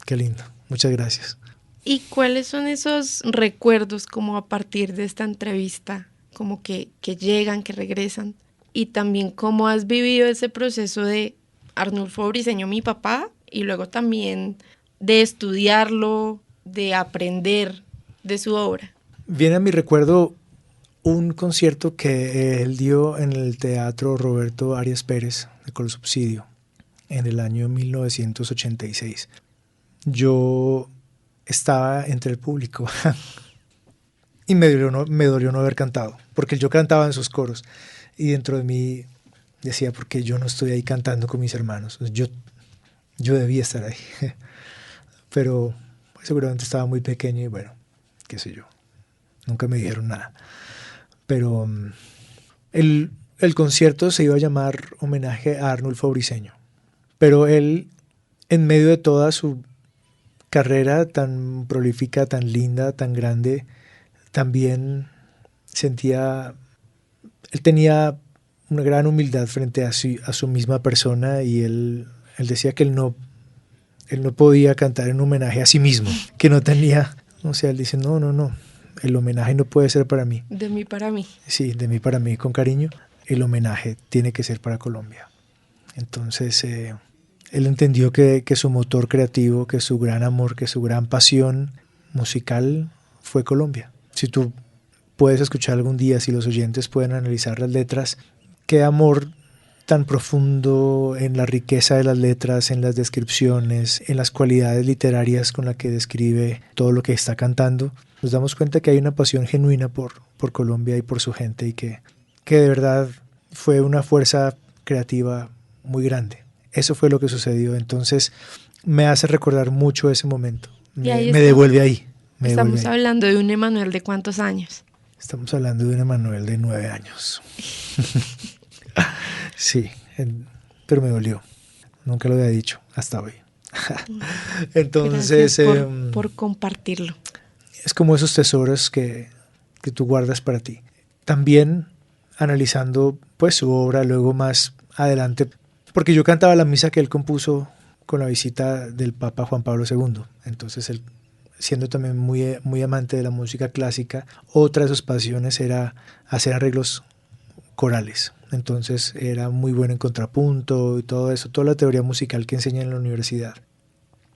Qué lindo, muchas gracias. ¿Y cuáles son esos recuerdos como a partir de esta entrevista, como que llegan, que regresan? Y también cómo has vivido ese proceso de Arnulfo Briceño, mi papá, y luego también de estudiarlo, de aprender de su obra. Viene a mi recuerdo un concierto que él dio en el Teatro Roberto Arias Pérez de Colsubsidio en el año 1986. Yo estaba entre el público y me dolió no haber cantado, porque yo cantaba en sus coros y dentro de mí decía, ¿por qué yo no estoy ahí cantando con mis hermanos? Yo debía estar ahí, pero pues, seguramente estaba muy pequeño y bueno, qué sé yo, nunca me dijeron nada. Pero el concierto se iba a llamar Homenaje a Arnulfo Briceño, pero él, en medio de toda su carrera tan prolífica, tan linda, tan grande, también él tenía una gran humildad frente a su misma persona, y él decía que él no podía cantar en homenaje a sí mismo, que no tenía, o sea, él dice, no, el homenaje no puede ser para mí. De mí para mí. Sí, de mí para mí, con cariño. El homenaje tiene que ser para Colombia. Entonces, él entendió que su motor creativo, que su gran amor, que su gran pasión musical fue Colombia. Si tú puedes escuchar algún día, si los oyentes pueden analizar las letras, qué amor tan profundo en la riqueza de las letras, en las descripciones, en las cualidades literarias con las que describe todo lo que está cantando. Nos damos cuenta que hay una pasión genuina por Colombia y por su gente, y que de verdad fue una fuerza creativa muy grande. Eso fue lo que sucedió. Entonces me hace recordar mucho ese momento. Me devuelve ahí. Estamos hablando de un Emanuel de ¿cuántos años? Estamos hablando de un Emanuel de 9 años. Sí, pero me dolió. nunca lo había dicho hasta hoy. Entonces, gracias por compartirlo. Es como esos tesoros que tú guardas para ti. También analizando pues su obra luego más adelante, porque yo cantaba la misa que él compuso con la visita del Papa Juan Pablo II. Entonces él, siendo también muy amante de la música clásica, otra de sus pasiones era hacer arreglos corales. Entonces era muy bueno en contrapunto y todo eso, toda la teoría musical que enseña en la universidad.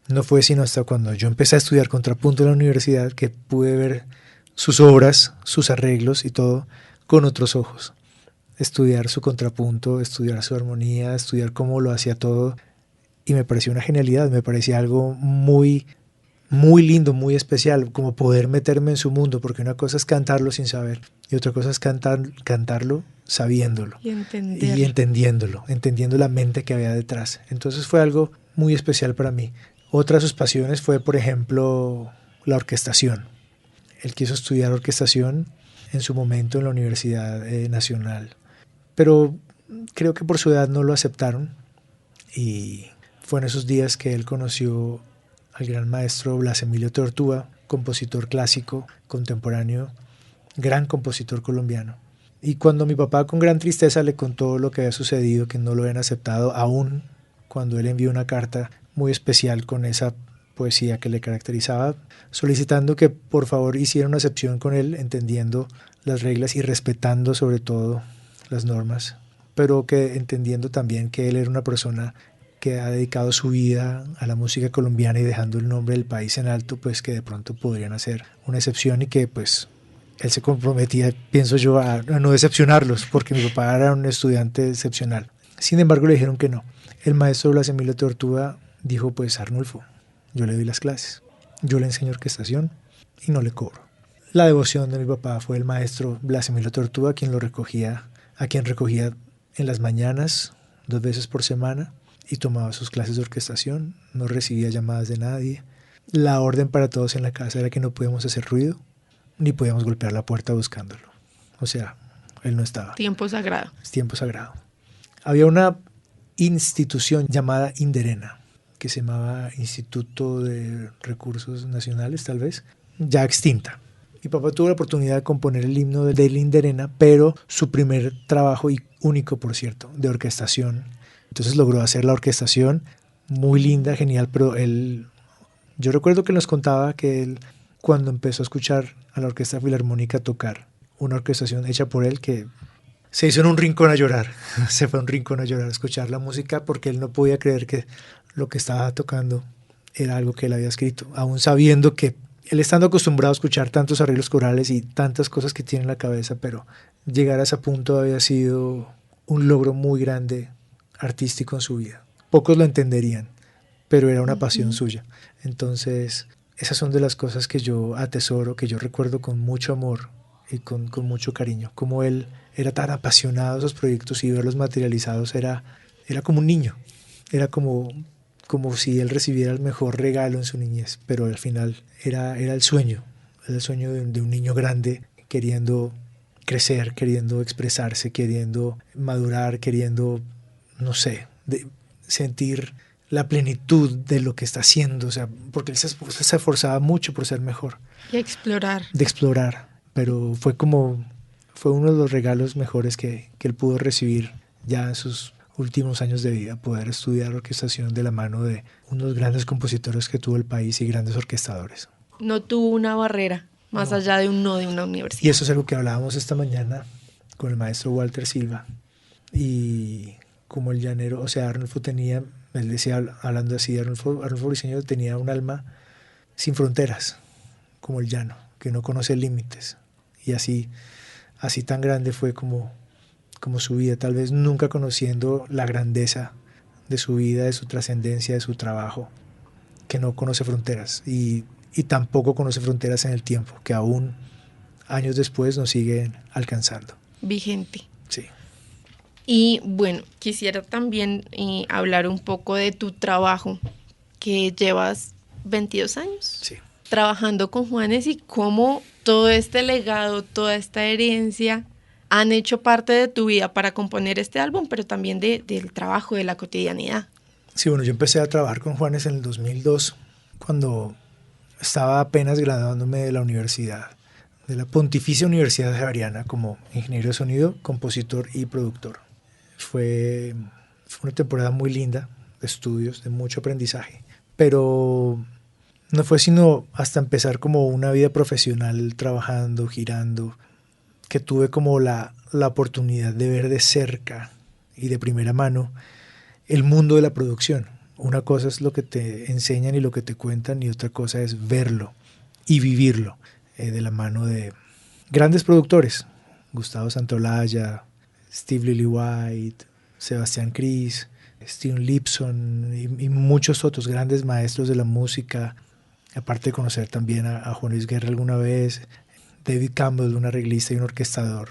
No fue sino hasta cuando yo empecé a estudiar contrapunto en la universidad que pude ver sus obras, sus arreglos y todo con otros ojos. Estudiar su contrapunto, estudiar su armonía, estudiar cómo lo hacía todo, y me pareció una genialidad, me parecía algo muy lindo, muy especial, como poder meterme en su mundo, porque una cosa es cantarlo sin saber y otra cosa es cantarlo sabiéndolo Y entendiéndolo, entendiendo la mente que había detrás. Entonces fue algo muy especial para mí. Otra de sus pasiones fue, por ejemplo, la orquestación. Él quiso estudiar orquestación en su momento en la Universidad Nacional, pero creo que por su edad no lo aceptaron, y fue en esos días que él conoció al gran maestro Blas Emilio Tortúa, compositor clásico, contemporáneo, gran compositor colombiano. Y cuando mi papá con gran tristeza le contó lo que había sucedido, que no lo habían aceptado, aún cuando él envió una carta muy especial con esa poesía que le caracterizaba, solicitando que por favor hiciera una excepción con él, entendiendo las reglas y respetando sobre todo las normas, pero que entendiendo también que él era una persona que ha dedicado su vida a la música colombiana y dejando el nombre del país en alto, pues que de pronto podrían hacer una excepción, y que pues él se comprometía, pienso yo, a no decepcionarlos, porque mi papá era un estudiante excepcional. Sin embargo, le dijeron que no. El maestro Blas Emilio Tortúa dijo, pues Arnulfo, yo le doy las clases, yo le enseño orquestación y no le cobro. La devoción de mi papá fue el maestro Blas Emilio Tortúa, a quien recogía en las mañanas 2 veces por semana, y tomaba sus clases de orquestación, no recibía llamadas de nadie. La orden para todos en la casa era que no podíamos hacer ruido, ni podíamos golpear la puerta buscándolo. O sea, él no estaba. Tiempo sagrado. Es tiempo sagrado. Había una institución llamada Inderena, que se llamaba Instituto de Recursos Nacionales, tal vez, ya extinta. Mi papá tuvo la oportunidad de componer el himno de Inderena, pero su primer trabajo, y único por cierto, de orquestación. Entonces logró hacer la orquestación, muy linda, genial, pero yo recuerdo que nos contaba que él, cuando empezó a escuchar a la Orquesta Filarmónica tocar una orquestación hecha por él, que se hizo en un rincón a llorar, se fue a un rincón a llorar, a escuchar la música, porque él no podía creer que lo que estaba tocando era algo que él había escrito, aún sabiendo que él, estando acostumbrado a escuchar tantos arreglos corales y tantas cosas que tiene en la cabeza, pero llegar a ese punto había sido un logro muy grande artístico en su vida. Pocos lo entenderían, pero era una pasión suya. Entonces, esas son de las cosas que yo atesoro, que yo recuerdo con mucho amor y con mucho cariño. Como él era tan apasionado de esos proyectos, y verlos materializados era como un niño. Era como si él recibiera el mejor regalo en su niñez, pero al final era el sueño de un niño grande, queriendo crecer, queriendo expresarse, queriendo madurar, queriendo, no sé, sentir la plenitud de lo que está haciendo, o sea, porque él se esforzaba mucho por ser mejor. Y explorar. De explorar, pero fue uno de los regalos mejores que él pudo recibir ya en sus últimos años de vida, poder estudiar orquestación de la mano de unos grandes compositores que tuvo el país y grandes orquestadores. No tuvo una barrera, más allá de un no de una universidad. Y eso es algo que hablábamos esta mañana con el maestro Walter Silva, y como el llanero, o sea, Arnulfo tenía, él decía, hablando así, Arnulfo Briceño tenía un alma sin fronteras, como el llano, que no conoce límites, y así tan grande fue como su vida, tal vez nunca conociendo la grandeza de su vida, de su trascendencia, de su trabajo, que no conoce fronteras, y tampoco conoce fronteras en el tiempo, que aún años después nos siguen alcanzando. Vigente. Sí. Y bueno, quisiera también hablar un poco de tu trabajo, que llevas 22 años Sí. trabajando con Juanes, y cómo todo este legado, toda esta herencia han hecho parte de tu vida para componer este álbum, pero también del trabajo, de la cotidianidad. Sí, bueno, yo empecé a trabajar con Juanes en el 2002, cuando estaba apenas graduándome de la universidad, de la Pontificia Universidad Javeriana, como ingeniero de sonido, compositor y productor. Fue una temporada muy linda de estudios, de mucho aprendizaje, pero no fue sino hasta empezar como una vida profesional, trabajando, girando, que tuve como la oportunidad de ver de cerca y de primera mano el mundo de la producción. Una cosa es lo que te enseñan y lo que te cuentan, y otra cosa es verlo y vivirlo de la mano de grandes productores: Gustavo Santaolalla, Steve Lillywhite, Sebastián Cris, Steven Lipson y muchos otros grandes maestros de la música. Aparte de conocer también a Juan Luis Guerra alguna vez, David Campbell, un arreglista y un orquestador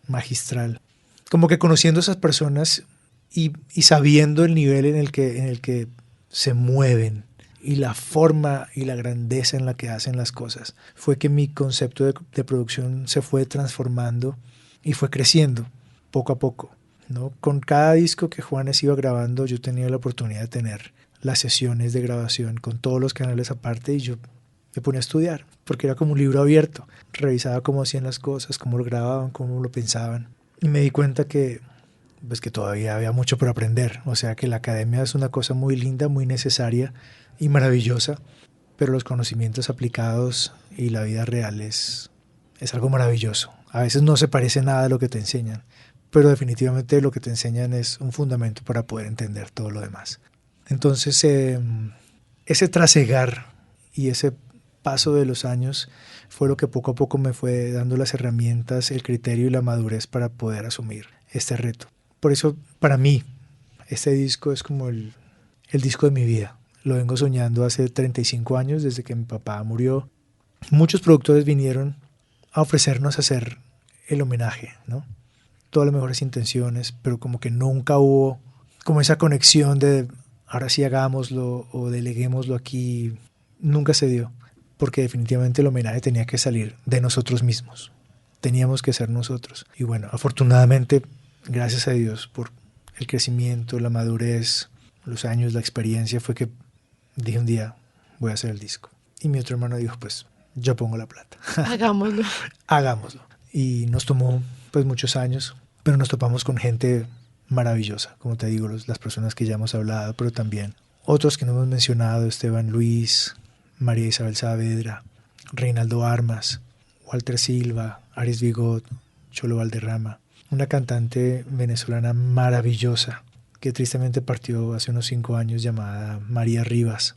magistral. Como que conociendo a esas personas y sabiendo el nivel en el que se mueven y la forma y la grandeza en la que hacen las cosas, fue que mi concepto de producción se fue transformando y fue creciendo poco a poco, ¿no? Con cada disco que Juanes iba grabando, yo tenía la oportunidad de tener las sesiones de grabación con todos los canales aparte, y yo me ponía a estudiar, porque era como un libro abierto. Revisaba cómo hacían las cosas, cómo lo grababan, cómo lo pensaban, y me di cuenta que todavía había mucho por aprender. O sea, que la academia es una cosa muy linda, muy necesaria y maravillosa, pero los conocimientos aplicados y la vida real es algo maravilloso. A veces no se parece nada a lo que te enseñan, pero definitivamente lo que te enseñan es un fundamento para poder entender todo lo demás. Entonces, ese trasegar y ese paso de los años fue lo que poco a poco me fue dando las herramientas, el criterio y la madurez para poder asumir este reto. Por eso, para mí, este disco es como el disco de mi vida. Lo vengo soñando hace 35 años, desde que mi papá murió. Muchos productores vinieron a ofrecernos hacer el homenaje, ¿no? Todas las mejores intenciones, pero como que nunca hubo como esa conexión de ahora sí hagámoslo o deleguémoslo aquí. Nunca se dio, porque definitivamente el homenaje tenía que salir de nosotros mismos. Teníamos que ser nosotros. Y bueno, afortunadamente, gracias a Dios por el crecimiento, la madurez, los años, la experiencia, fue que dije un día, voy a hacer el disco. Y mi otro hermano dijo, pues yo pongo la plata. Hagámoslo. Hagámoslo. Y nos tomó pues muchos años, pero nos topamos con gente maravillosa, como te digo, las personas que ya hemos hablado, pero también otros que no hemos mencionado: Esteban Luis, María Isabel Saavedra, Reinaldo Armas, Walter Silva, Aris Vigot, Cholo Valderrama, una cantante venezolana maravillosa que tristemente partió hace unos 5 años, llamada María Rivas.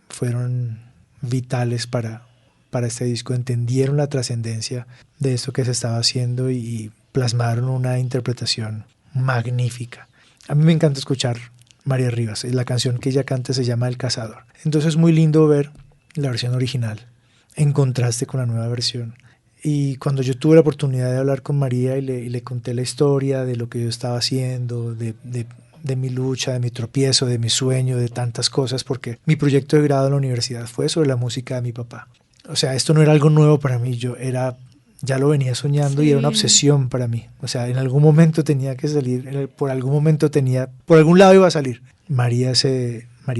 Fueron vitales para este disco, entendieron la trascendencia de esto que se estaba haciendo y plasmaron una interpretación magnífica. A mí me encanta escuchar María Rivas. La canción que ella canta se llama El Cazador. Entonces es muy lindo ver la versión original en contraste con la nueva versión. Y cuando yo tuve la oportunidad de hablar con María y le conté la historia de lo que yo estaba haciendo, de mi lucha, de mi tropiezo, de mi sueño, de tantas cosas, porque mi proyecto de grado en la universidad fue sobre la música de mi papá. O sea, esto no era algo nuevo para mí, ya lo venía soñando, sí. Y era una obsesión para mí. O sea, en algún momento tenía que salir, por algún lado iba a salir. María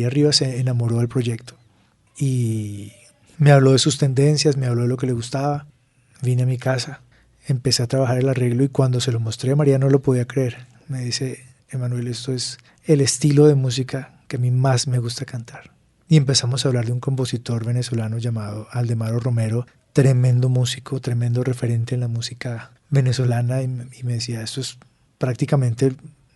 Rivas se enamoró del proyecto y me habló de sus tendencias, me habló de lo que le gustaba. Vine a mi casa, empecé a trabajar el arreglo y cuando se lo mostré a María no lo podía creer. Me dice, Emanuel, esto es el estilo de música que a mí más me gusta cantar. Y empezamos a hablar de un compositor venezolano llamado Aldemaro Romero, tremendo músico, tremendo referente en la música venezolana, y me decía, esto es prácticamente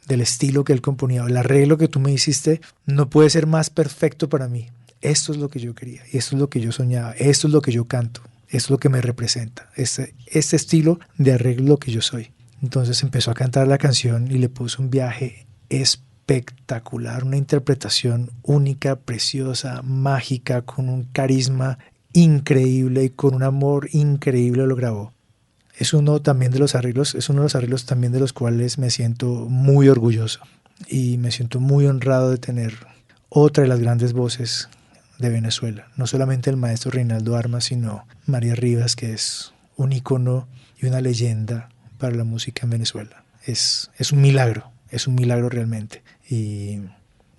del estilo que él componía. El arreglo que tú me hiciste no puede ser más perfecto para mí. Esto es lo que yo quería, y esto es lo que yo soñaba, esto es lo que yo canto, esto es lo que me representa, este estilo de arreglo que yo soy. Entonces empezó a cantar la canción y le puso un viaje espectacular, una interpretación única, preciosa, mágica, con un carisma increíble y con un amor increíble lo grabó. Es uno de los arreglos también de los cuales me siento muy orgulloso y me siento muy honrado de tener otra de las grandes voces de Venezuela. No solamente el maestro Reinaldo Armas, sino María Rivas, que es un ícono y una leyenda para la música en Venezuela. Es un milagro realmente. Y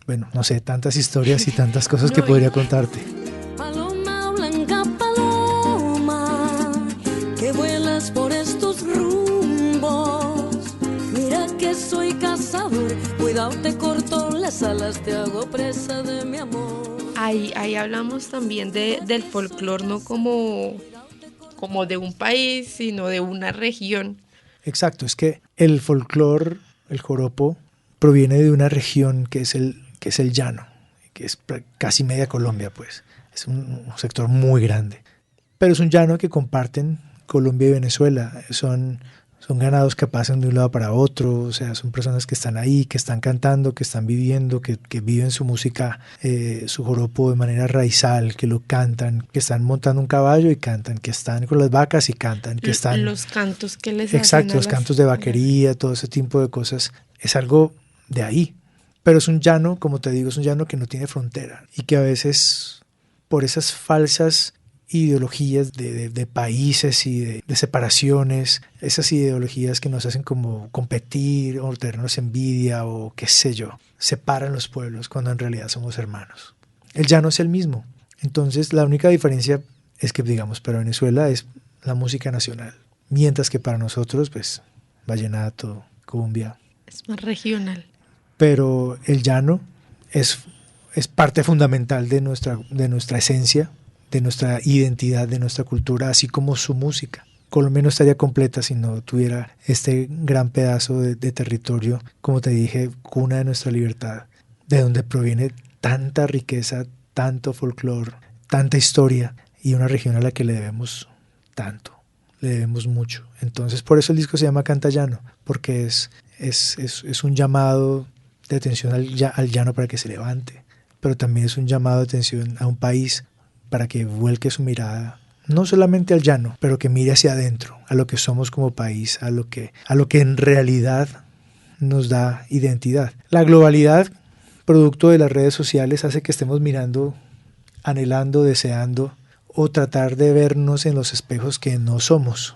bueno, no sé, tantas historias y tantas cosas que No, podría contarte. Paloma blanca, paloma, que vuelas por estos rumbos. Mira que soy cazador, cuidado te corto las alas, te hago presa de mi amor. Ahí hablamos también del folclore, no como de un país, sino de una región. Exacto, es que el folclore, el joropo, proviene de una región que es el llano, que es casi media Colombia, pues. Es un sector muy grande. Pero es un llano que comparten Colombia y Venezuela. Son ganados que pasan de un lado para otro, o sea, son personas que están ahí, que están cantando, que están viviendo, que viven su música, su joropo de manera raizal, que lo cantan, que están montando un caballo y cantan, que están con las vacas y cantan, que están... Los cantos que les Exacto, hacen a los cantos de vaquería, todo ese tipo de cosas, es algo de ahí. Pero es un llano, como te digo, es un llano que no tiene frontera y que a veces por esas falsas ideologías de países y de separaciones, esas ideologías que nos hacen como competir o tenernos envidia o qué sé yo, separan los pueblos cuando en realidad somos hermanos. El llano es el mismo. Entonces la única diferencia es que, digamos, para Venezuela es la música nacional, mientras que para nosotros, pues, vallenato, cumbia. Es más regional. Pero el llano es parte fundamental de nuestra esencia, de nuestra identidad, de nuestra cultura, así como su música. Colombia no estaría completa si no tuviera este gran pedazo de territorio, como te dije, cuna de nuestra libertad, de donde proviene tanta riqueza, tanto folclore, tanta historia, y una región a la que le debemos tanto, le debemos mucho. Entonces, por eso el disco se llama Canta Llano, porque es un llamado de atención al llano para que se levante, pero también es un llamado de atención a un país para que vuelque su mirada, no solamente al llano, pero que mire hacia adentro, a lo que somos como país, a lo que en realidad nos da identidad. La globalidad, producto de las redes sociales, hace que estemos mirando, anhelando, deseando, o tratar de vernos en los espejos que no somos,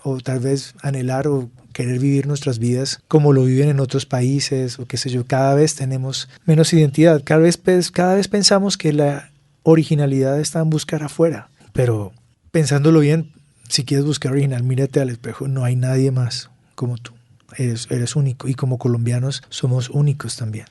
o tal vez anhelar o querer vivir nuestras vidas como lo viven en otros países, o qué sé yo. Cada vez tenemos menos identidad, cada vez pensamos que la originalidad está en buscar afuera, pero pensándolo bien, si quieres buscar original, mírate al espejo, no hay nadie más como tú, eres único, y como colombianos somos únicos también.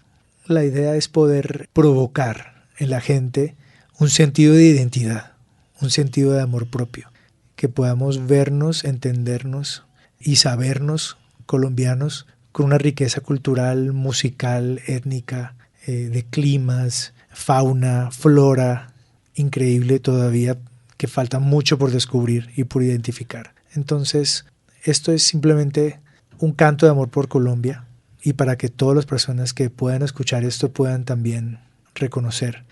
La idea es poder provocar en la gente un sentido de identidad, un sentido de amor propio, que podamos vernos, entendernos y sabernos colombianos con una riqueza cultural, musical, étnica, de climas, fauna, flora, increíble todavía, que falta mucho por descubrir y por identificar. Entonces, esto es simplemente un canto de amor por Colombia, y para que todas las personas que puedan escuchar esto puedan también reconocer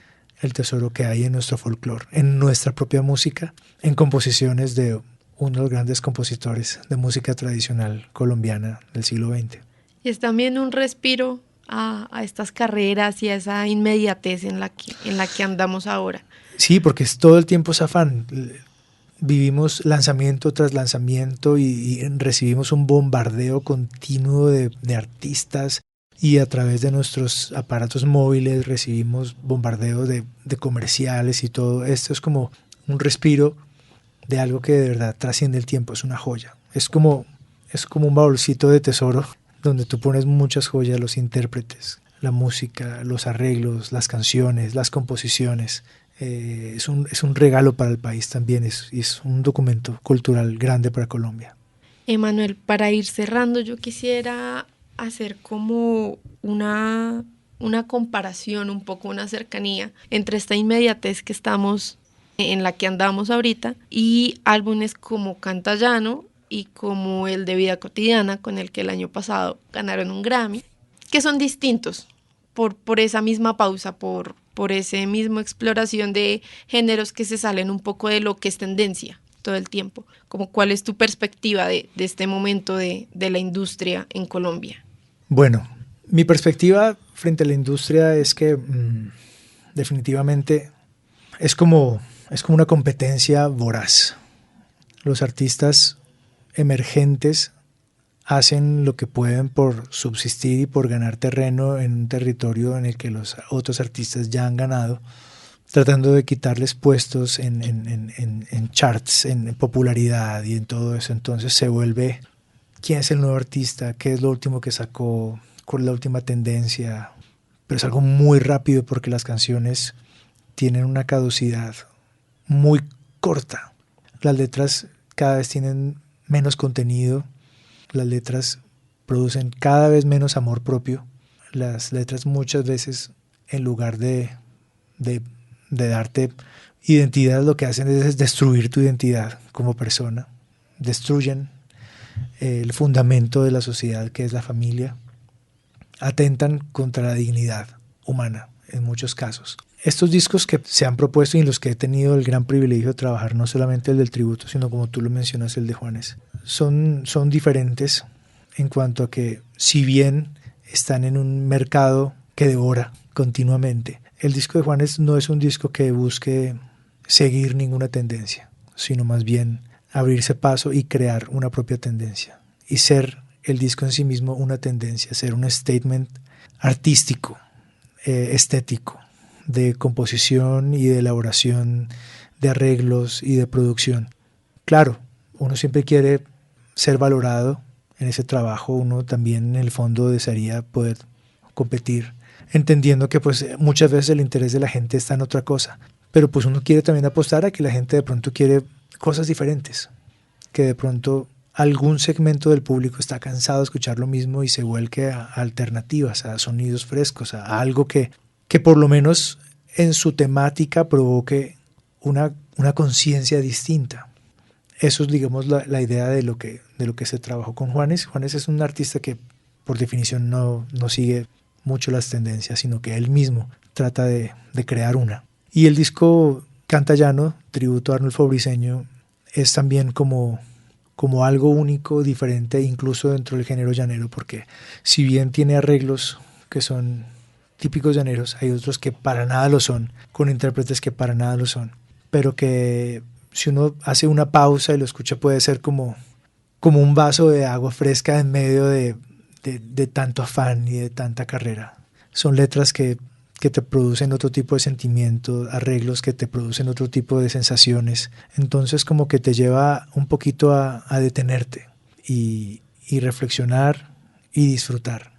el tesoro que hay en nuestro folclore, en nuestra propia música, en composiciones de uno de los grandes compositores de música tradicional colombiana del siglo XX. Y es también un respiro a estas carreras y a esa inmediatez en la que andamos ahora. Sí, porque es todo el tiempo ese afán. Vivimos lanzamiento tras lanzamiento y recibimos un bombardeo continuo de artistas, y a través de nuestros aparatos móviles recibimos bombardeo de comerciales y todo. Esto es como un respiro de algo que de verdad trasciende el tiempo, es una joya. Es como un baúlcito de tesoro donde tú pones muchas joyas, los intérpretes, la música, los arreglos, las canciones, las composiciones. Es un regalo para el país también, es un documento cultural grande para Colombia. Emanuel, para ir cerrando, yo quisiera hacer como una comparación, un poco una cercanía entre esta inmediatez que estamos, en la que andamos ahorita, y álbumes como Canta Llano y como el de Vida Cotidiana, con el que el año pasado ganaron un Grammy, que son distintos por esa misma pausa, por esa misma exploración de géneros que se salen un poco de lo que es tendencia todo el tiempo. Como, ¿cuál es tu perspectiva de este momento de la industria en Colombia? Bueno, mi perspectiva frente a la industria es que definitivamente es como una competencia voraz. Los artistas emergentes hacen lo que pueden por subsistir y por ganar terreno en un territorio en el que los otros artistas ya han ganado, tratando de quitarles puestos en charts, en popularidad y en todo eso. Entonces se vuelve quién es el nuevo artista, qué es lo último que sacó, cuál es la última tendencia. Pero es algo muy rápido porque las canciones tienen una caducidad muy corta. Las letras cada vez tienen menos contenido, las letras producen cada vez menos amor propio. Las letras muchas veces, en lugar de darte identidad, lo que hacen es destruir tu identidad como persona. Destruyen el fundamento de la sociedad, que es la familia. Atentan contra la dignidad humana en muchos casos. Estos discos que se han propuesto y en los que he tenido el gran privilegio de trabajar, no solamente el del tributo, sino como tú lo mencionas, el de Juanes, son diferentes en cuanto a que, si bien están en un mercado que devora continuamente, el disco de Juanes no es un disco que busque seguir ninguna tendencia, sino más bien abrirse paso y crear una propia tendencia y ser el disco en sí mismo una tendencia, ser un statement artístico, estético, de composición y de elaboración de arreglos y de producción. Claro, uno siempre quiere ser valorado en ese trabajo, uno también en el fondo desearía poder competir, entendiendo que pues muchas veces el interés de la gente está en otra cosa, pero pues uno quiere también apostar a que la gente de pronto quiere cosas diferentes, que de pronto algún segmento del público está cansado de escuchar lo mismo y se vuelque a alternativas, a sonidos frescos, a algo que por lo menos en su temática provoque una conciencia distinta. Eso es, digamos, la idea de lo que se trabajó con Juanes. Juanes es un artista que por definición no sigue mucho las tendencias, sino que él mismo trata de crear una. Y el disco Canta Llano, tributo a Arnulfo Briceño, es también como algo único, diferente, incluso dentro del género llanero, porque si bien tiene arreglos que son típicos llaneros, hay otros que para nada lo son, con intérpretes que para nada lo son, pero que si uno hace una pausa y lo escucha puede ser como un vaso de agua fresca en medio de tanto afán y de tanta carrera. Son letras que te producen otro tipo de sentimiento, arreglos que te producen otro tipo de sensaciones. Entonces como que te lleva un poquito a detenerte y reflexionar y disfrutar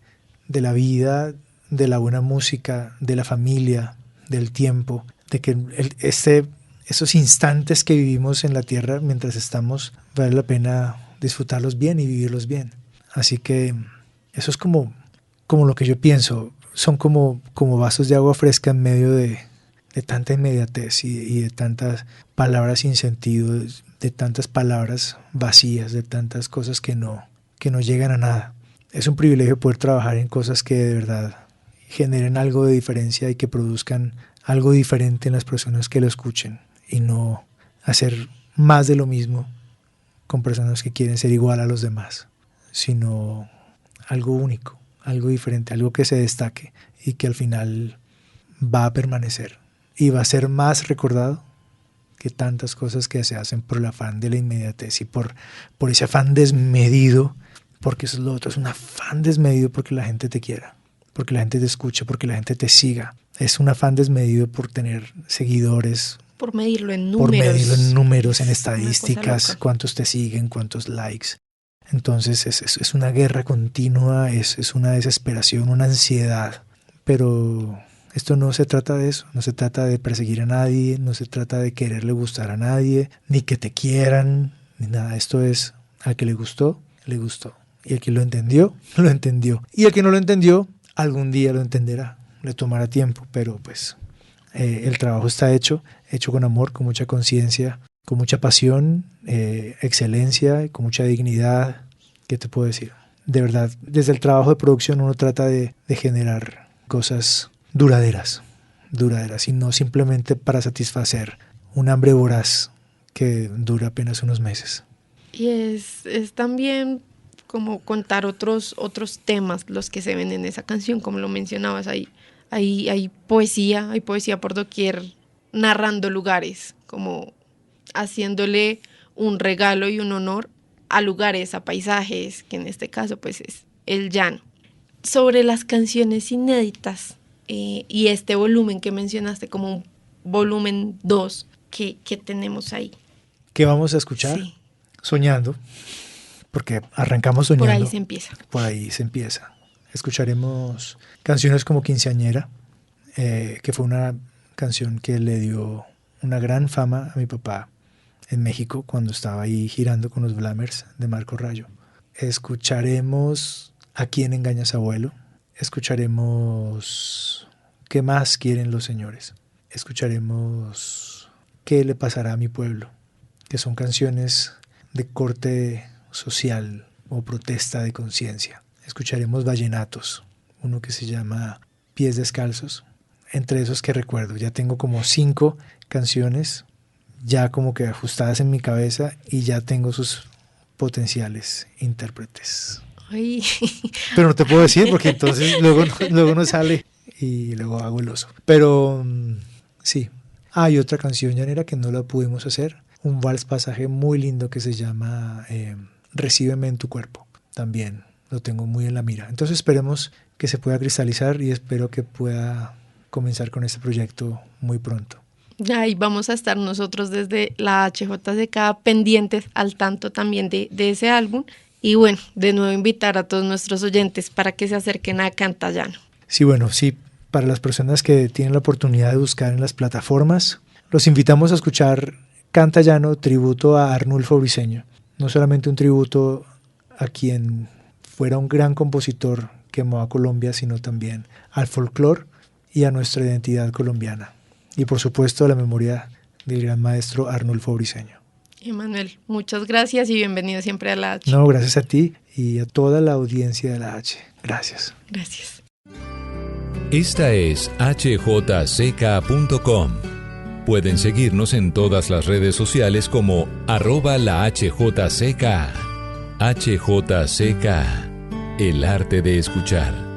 de la vida, de la buena música, de la familia, del tiempo, de que esos instantes que vivimos en la tierra mientras estamos, vale la pena disfrutarlos bien y vivirlos bien. Así que eso es como lo que yo pienso. Son como vasos de agua fresca en medio de tanta inmediatez y de tantas palabras sin sentido, de tantas palabras vacías, de tantas cosas que no llegan a nada. Es un privilegio poder trabajar en cosas que de verdad generen algo de diferencia y que produzcan algo diferente en las personas que lo escuchen, y no hacer más de lo mismo con personas que quieren ser igual a los demás, sino algo único, algo diferente, algo que se destaque y que al final va a permanecer y va a ser más recordado que tantas cosas que se hacen por el afán de la inmediatez y por ese afán desmedido, porque eso es lo otro, es un afán desmedido porque la gente te quiera, porque la gente te escuche, porque la gente te siga. Es un afán desmedido por tener seguidores, por medirlo en números, en estadísticas, cuántos te siguen, cuántos likes. Entonces es una guerra continua, es una desesperación, una ansiedad. Pero esto no se trata de eso, no se trata de perseguir a nadie, no se trata de quererle gustar a nadie, ni que te quieran, ni nada. Esto es, al que le gustó, le gustó. Y el que lo entendió, lo entendió. Y el que no lo entendió, algún día lo entenderá. Le tomará tiempo, pero pues el trabajo está hecho con amor, con mucha conciencia, con mucha pasión, excelencia, con mucha dignidad. ¿Qué te puedo decir? De verdad, desde el trabajo de producción uno trata de generar cosas duraderas y no simplemente para satisfacer un hambre voraz que dura apenas unos meses. Y es también como contar otros temas los que se ven en esa canción, como lo mencionabas, hay poesía por doquier, narrando lugares, como haciéndole un regalo y un honor a lugares, a paisajes, que en este caso pues es el llano. Sobre las canciones inéditas y este volumen que mencionaste como un volumen 2, ¿qué tenemos ahí? ¿Qué vamos a escuchar? Sí. Soñando, porque arrancamos soñando. Por ahí se empieza. Por ahí se empieza. Escucharemos canciones como Quinceañera, que fue una canción que le dio una gran fama a mi papá en México cuando estaba ahí girando con los Blammers de Marco Rayo. Escucharemos ¿A quién engañas, abuelo? Escucharemos ¿Qué más quieren los señores? Escucharemos ¿Qué le pasará a mi pueblo? Que son canciones de corte social o protesta de conciencia. Escucharemos vallenatos, uno que se llama Pies Descalzos. Entre esos que recuerdo, ya tengo como 5 canciones ya como que ajustadas en mi cabeza y ya tengo sus potenciales intérpretes. Ay. Pero no te puedo decir porque entonces luego no sale y luego hago el oso. Pero sí, hay otra canción llanera que no la pudimos hacer, un vals pasaje muy lindo que se llama Recíbeme en tu cuerpo. También lo tengo muy en la mira. Entonces esperemos que se pueda cristalizar y espero que pueda comenzar con este proyecto muy pronto. Ahí vamos a estar nosotros desde la HJCK pendientes al tanto también de ese álbum. Y bueno, de nuevo invitar a todos nuestros oyentes para que se acerquen a Canta Llano. Sí, bueno, sí, para las personas que tienen la oportunidad de buscar en las plataformas, los invitamos a escuchar Canta Llano, tributo a Arnulfo Briceño. No solamente un tributo a quien fuera un gran compositor que amó a Colombia, sino también al folclore y a nuestra identidad colombiana. Y por supuesto a la memoria del gran maestro Arnulfo Briceño. Emanuel, muchas gracias y bienvenido siempre a la H. No, gracias a ti y a toda la audiencia de la H. Gracias. Gracias. Esta es hjck.com. Pueden seguirnos en todas las redes sociales como @la HJCK. HJCK, el arte de escuchar.